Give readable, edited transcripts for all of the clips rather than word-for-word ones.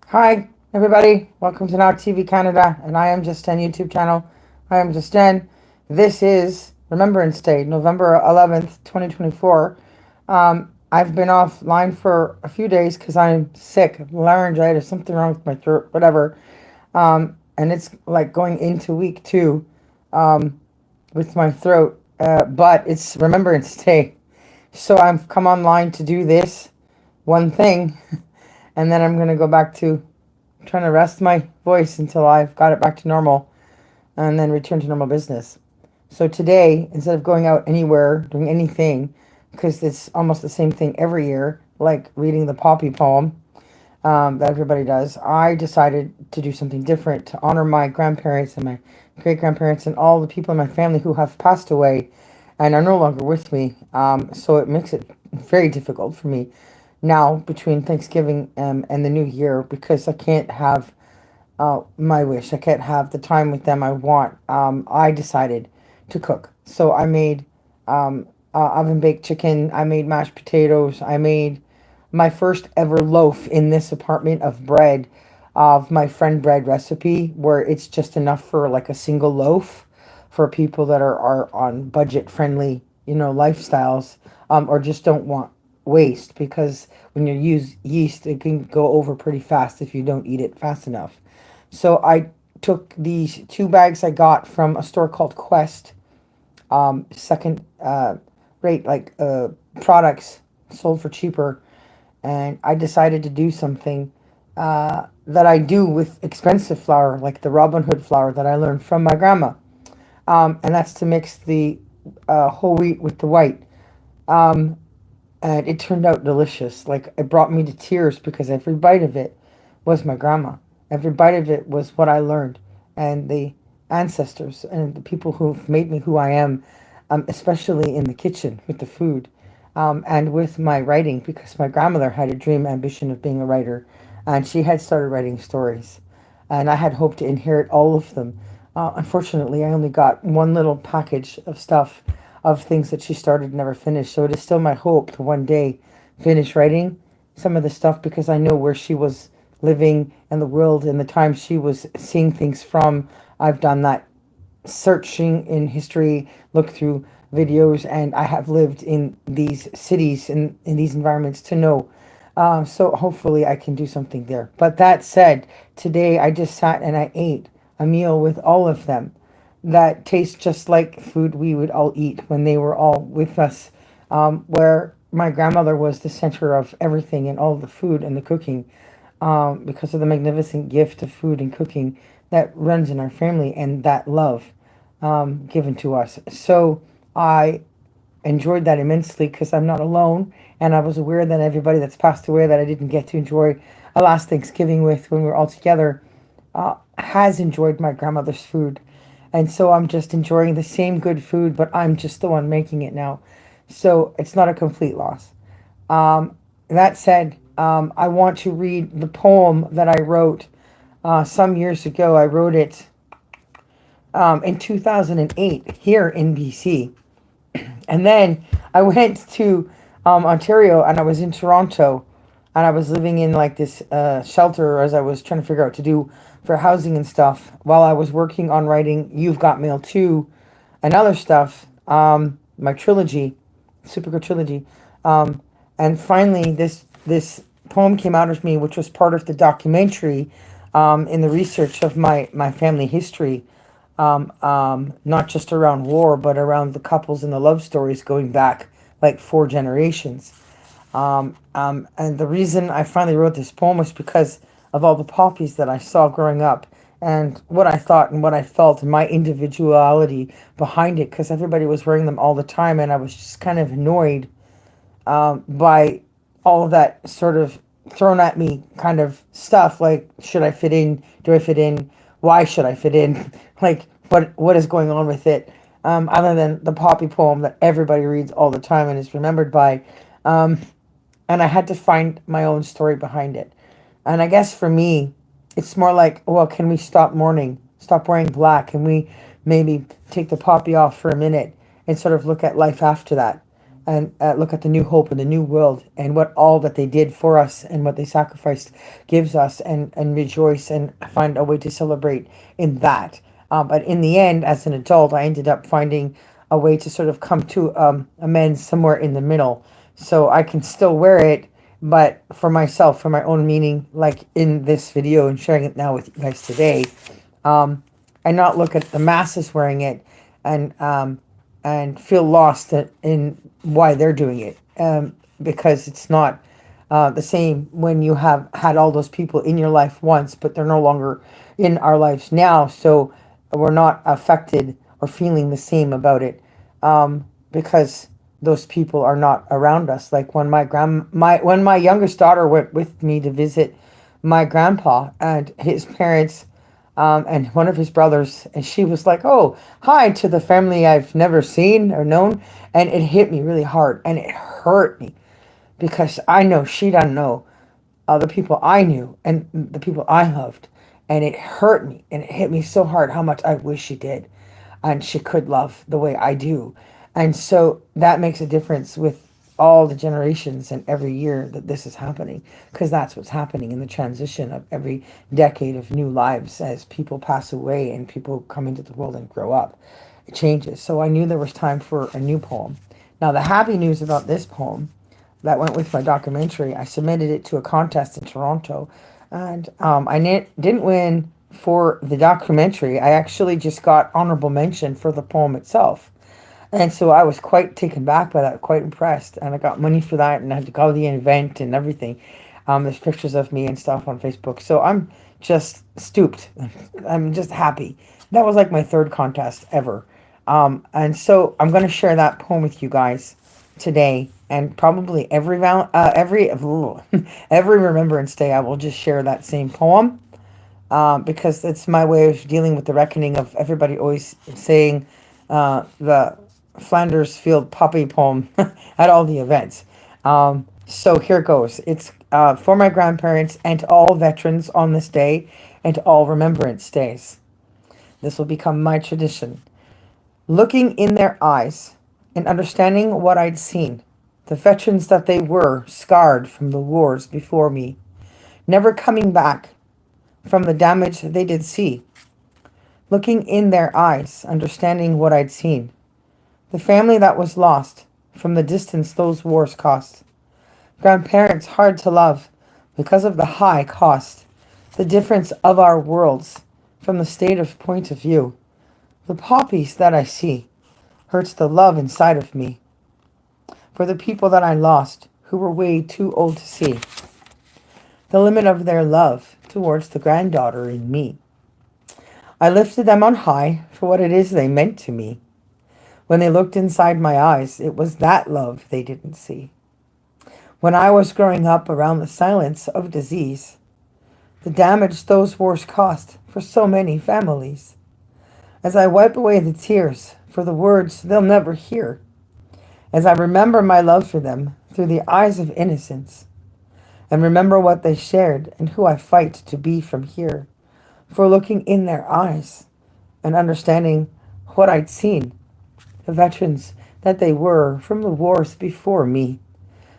Hi, everybody. Welcome to Now TV Canada, and I am Justin YouTube channel. I am Justin. This is Remembrance Day, November 11th, 2024. I've been offline for a few days because I'm sick, laryngitis, something wrong with my throat, whatever. And it's like going into week two with my throat, but it's Remembrance Day. So I've come online to do this one thing, and then I'm going to go back to trying to rest my voice until I've got it back to normal and then return to normal business. So today, instead of going out anywhere, doing anything, because it's almost the same thing every year, like reading the poppy poem that everybody does, I decided to do something different to honor my grandparents and my great grandparents and all the people in my family who have passed away and are no longer with me. So it makes it very difficult for me now between Thanksgiving and the New Year because I can't have my wish. I can't have the time with them I want. I decided to cook. So I made oven baked chicken. I made mashed potatoes. I made my first ever loaf in this apartment of bread, of my friend bread recipe, where it's just enough for like a single loaf for people that are on budget friendly, lifestyles, or just don't want waste because when you use yeast, it can go over pretty fast if you don't eat it fast enough. So I took these two bags I got from a store called Quest, second rate products sold for cheaper, and I decided to do something that I do with expensive flour, like the Robin Hood flour that I learned from my grandma, and that's to mix the whole wheat with the white. And it turned out delicious. Like it brought me to tears because every bite of it was my grandma. Every bite of it was what I learned, and the ancestors and the people who've made me who I am, especially in the kitchen with the food, and with my writing because my grandmother had a dream ambition of being a writer, and she had started writing stories, and I had hoped to inherit all of them. Unfortunately, I only got one little package of stuff of things that she started and never finished. So it is still my hope to one day finish writing some of the stuff because I know where she was living and the world and the time she was seeing things from. I've done that searching in history, look through videos, and I have lived in these cities and in these environments to know. So hopefully I can do something there. But that said, today I just sat and I ate a meal with all of them that tastes just like food we would all eat when they were all with us, where my grandmother was the center of everything and all the food and the cooking, because of the magnificent gift of food and cooking that runs in our family and that love given to us. So I enjoyed that immensely because I'm not alone, and I was aware that everybody that's passed away that I didn't get to enjoy a last Thanksgiving with when we were all together has enjoyed my grandmother's food. And so I'm just enjoying the same good food, but I'm just the one making it now. So it's not a complete loss. That said, I want to read the poem that I wrote some years ago. I wrote it in 2008 here in BC. And then I went to Ontario and I was in Toronto and I was living in like this shelter as I was trying to figure out what to do for housing and stuff while I was working on writing You've Got Mail Too and other stuff, my trilogy, Supergirl trilogy. And finally, this poem came out of me, which was part of the documentary in the research of my family history, not just around war, but around the couples and the love stories going back like four generations. And the reason I finally wrote this poem was because of all the poppies that I saw growing up and what I thought and what I felt and my individuality behind it because everybody was wearing them all the time and I was just kind of annoyed by all of that sort of thrown at me kind of stuff like should I fit in, do I fit in, why should I fit in, like what is going on with it, other than the poppy poem that everybody reads all the time and is remembered by, and I had to find my own story behind it. And I guess for me it's more like, well, can we stop mourning, stop wearing black, and we maybe take the poppy off for a minute and sort of look at life after that, and look at the new hope and the new world and what all that they did for us and what they sacrificed gives us, and rejoice and find a way to celebrate in that. But in the end, as an adult, I ended up finding a way to sort of come to amends somewhere in the middle. So I can still wear it, but for myself, for my own meaning, like in this video and sharing it now with you guys today, and not look at the masses wearing it and feel lost in why they're doing it, because it's not the same when you have had all those people in your life once, but they're no longer in our lives now. So we're not affected or feeling the same about it, because those people are not around us. Like when when my youngest daughter went with me to visit my grandpa and his parents, and one of his brothers, and she was like, "Oh, hi," to the family I've never seen or known, and it hit me really hard, and it hurt me because I know she doesn't know the people I knew and the people I loved, and it hurt me, and it hit me so hard how much I wish she did, and she could love the way I do. And so that makes a difference with all the generations and every year that this is happening, because that's what's happening in the transition of every decade of new lives as people pass away and people come into the world and grow up. It changes. So I knew there was time for a new poem. Now, the happy news about this poem that went with my documentary, I submitted it to a contest in Toronto, and didn't win for the documentary. I actually just got honorable mention for the poem itself. And so I was quite taken back by that, quite impressed. And I got money for that, and I had to go to the event and everything. There's pictures of me and stuff on Facebook. So I'm just stooped. I'm just happy. That was like my third contest ever. And so I'm going to share that poem with you guys today, and probably every Remembrance Day I will just share that same poem, because it's my way of dealing with the reckoning of everybody always saying the Flanders Field Poppy poem at all the events. So here goes. It's for my grandparents and to all veterans on this day and to all Remembrance Days. This will become my tradition. Looking in their eyes and understanding what I'd seen, the veterans that they were, scarred from the wars before me, never coming back from the damage they did see. Looking in their eyes, understanding what I'd seen, the family that was lost from the distance those wars cost. Grandparents hard to love because of the high cost, the difference of our worlds from the state of point of view. The poppies that I see hurts the love inside of me for the people that I lost who were way too old to see the limit of their love towards the granddaughter in me. I lifted them on high for what it is they meant to me. When they looked inside my eyes, it was that love they didn't see. When I was growing up around the silence of disease, the damage those wars cost for so many families, as I wipe away the tears for the words they'll never hear, as I remember my love for them through the eyes of innocence, and remember what they shared and who I fight to be from here, for looking in their eyes and understanding what I'd seen, the veterans that they were from the wars before me,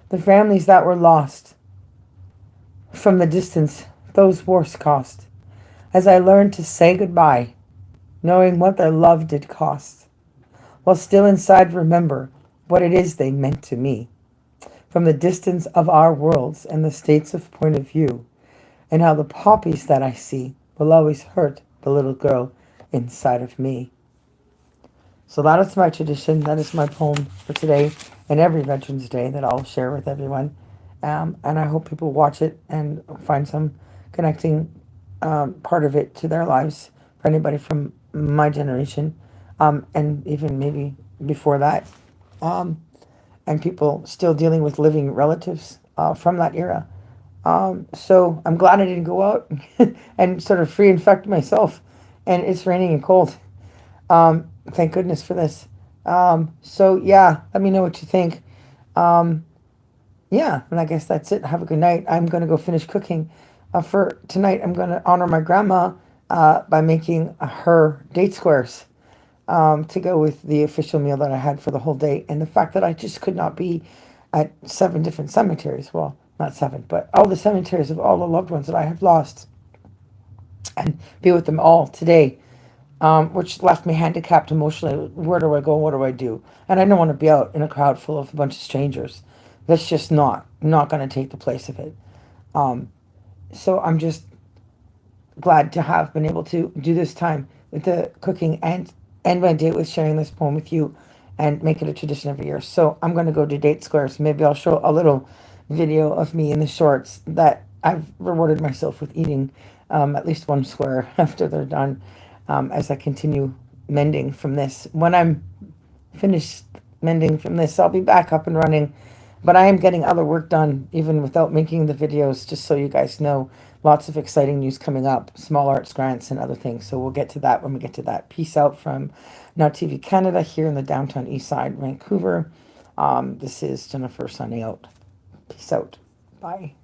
the families that were lost from the distance those wars cost, as I learned to say goodbye, knowing what their love did cost, while still inside remember what it is they meant to me, from the distance of our worlds and the states of point of view, and how the poppies that I see will always hurt the little girl inside of me. So that is my tradition. That is my poem for today and every Veterans Day that I'll share with everyone. And I hope people watch it and find some connecting part of it to their lives for anybody from my generation, and even maybe before that, and people still dealing with living relatives from that era. So I'm glad I didn't go out and sort of free infect myself. And it's raining and cold. Thank goodness for this. So yeah, let me know what you think. Yeah, and I guess that's it. Have a good night. I'm going to go finish cooking. For tonight, I'm going to honor my grandma by making her date squares. to go with the official meal that I had for the whole day. And the fact that I just could not be at 7 different cemeteries, well, not seven, but all the cemeteries of all the loved ones that I have lost, and be with them all today, which left me handicapped emotionally. Where do I go? What do I do? And I don't want to be out in a crowd full of a bunch of strangers. That's just not going to take the place of it. Um, so I'm just glad to have been able to do this time with the cooking and end my date with sharing this poem with you and make it a tradition every year. So I'm going to go to Date Squares. Maybe I'll show a little video of me in the shorts that I've rewarded myself with eating at least one square after they're done, as I continue mending from this. When I'm finished mending from this, I'll be back up and running. But I am getting other work done even without making the videos, just so you guys know. Lots of exciting news coming up, small arts grants and other things. So we'll get to that when we get to that. Peace out from Now TV Canada here in the downtown east side, Vancouver. This is Jennifer signing out. Peace out. Bye.